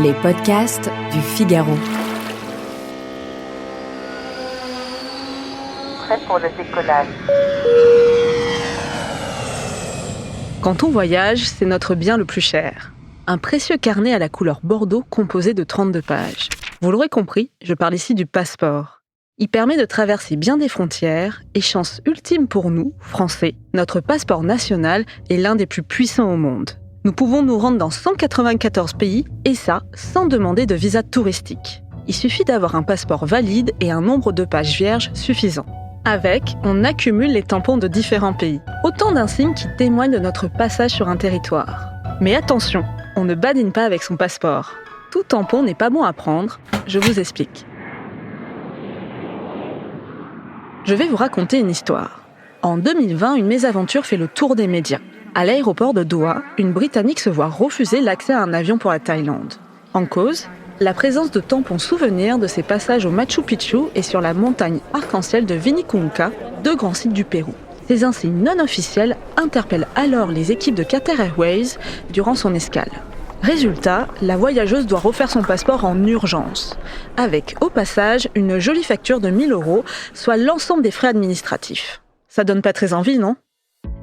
Les podcasts du Figaro. Prêt pour le décollage. Quand on voyage, c'est notre bien le plus cher. Un précieux carnet à la couleur bordeaux composé de 32 pages. Vous l'aurez compris, je parle ici du passeport. Il permet de traverser bien des frontières et chance ultime pour nous, Français, notre passeport national est l'un des plus puissants au monde. Nous pouvons nous rendre dans 194 pays et ça, sans demander de visa touristique. Il suffit d'avoir un passeport valide et un nombre de pages vierges suffisant. Avec, on accumule les tampons de différents pays. Autant d'insignes qui témoignent de notre passage sur un territoire. Mais attention, on ne badine pas avec son passeport. Tout tampon n'est pas bon à prendre, je vous explique. Je vais vous raconter une histoire. En 2020, une mésaventure fait le tour des médias. À l'aéroport de Doha, une Britannique se voit refuser l'accès à un avion pour la Thaïlande. En cause, la présence de tampons souvenirs de ses passages au Machu Picchu et sur la montagne arc-en-ciel de Vinicunca, deux grands sites du Pérou. Ces insignes non officiels interpellent alors les équipes de Qatar Airways durant son escale. Résultat, la voyageuse doit refaire son passeport en urgence, avec au passage une jolie facture de 1 000 €, soit l'ensemble des frais administratifs. Ça donne pas très envie, non ?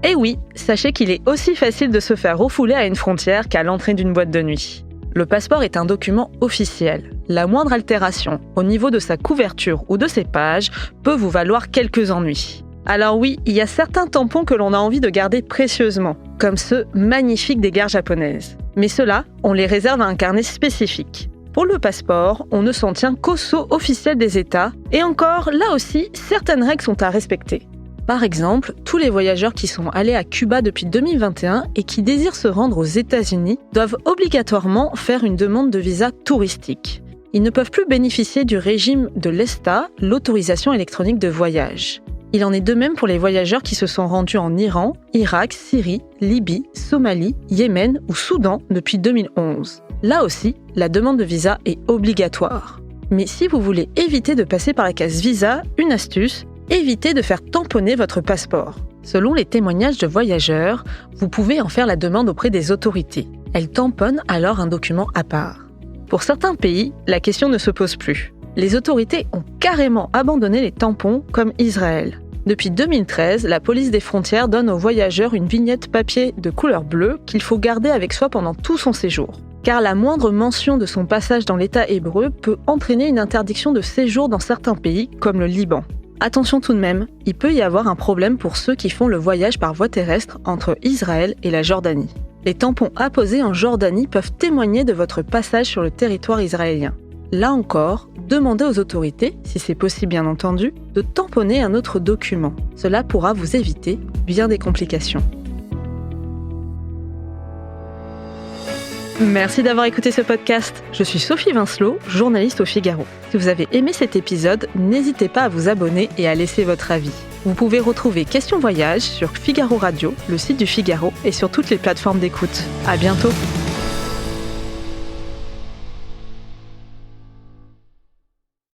Eh oui, sachez qu'il est aussi facile de se faire refouler à une frontière qu'à l'entrée d'une boîte de nuit. Le passeport est un document officiel. La moindre altération au niveau de sa couverture ou de ses pages peut vous valoir quelques ennuis. Alors oui, il y a certains tampons que l'on a envie de garder précieusement, comme ceux magnifiques des gares japonaises. Mais ceux-là, on les réserve à un carnet spécifique. Pour le passeport, on ne s'en tient qu'au sceau officiel des États, et encore, là aussi, certaines règles sont à respecter. Par exemple, tous les voyageurs qui sont allés à Cuba depuis 2021 et qui désirent se rendre aux États-Unis doivent obligatoirement faire une demande de visa touristique. Ils ne peuvent plus bénéficier du régime de l'ESTA, l'autorisation électronique de voyage. Il en est de même pour les voyageurs qui se sont rendus en Iran, Irak, Syrie, Libye, Somalie, Yémen ou Soudan depuis 2011. Là aussi, la demande de visa est obligatoire. Mais si vous voulez éviter de passer par la case visa, une astuce, évitez de faire tamponner votre passeport. Selon les témoignages de voyageurs, vous pouvez en faire la demande auprès des autorités. Elles tamponnent alors un document à part. Pour certains pays, la question ne se pose plus. Les autorités ont carrément abandonné les tampons, comme Israël. Depuis 2013, la police des frontières donne aux voyageurs une vignette papier de couleur bleue qu'il faut garder avec soi pendant tout son séjour. Car la moindre mention de son passage dans l'État hébreu peut entraîner une interdiction de séjour dans certains pays, comme le Liban. Attention tout de même, il peut y avoir un problème pour ceux qui font le voyage par voie terrestre entre Israël et la Jordanie. Les tampons apposés en Jordanie peuvent témoigner de votre passage sur le territoire israélien. Là encore, demandez aux autorités, si c'est possible bien entendu, de tamponner un autre document. Cela pourra vous éviter bien des complications. Merci d'avoir écouté ce podcast. Je suis Sophie Vincelot, journaliste au Figaro. Si vous avez aimé cet épisode, n'hésitez pas à vous abonner et à laisser votre avis. Vous pouvez retrouver Question Voyage sur Figaro Radio, le site du Figaro et sur toutes les plateformes d'écoute. À bientôt.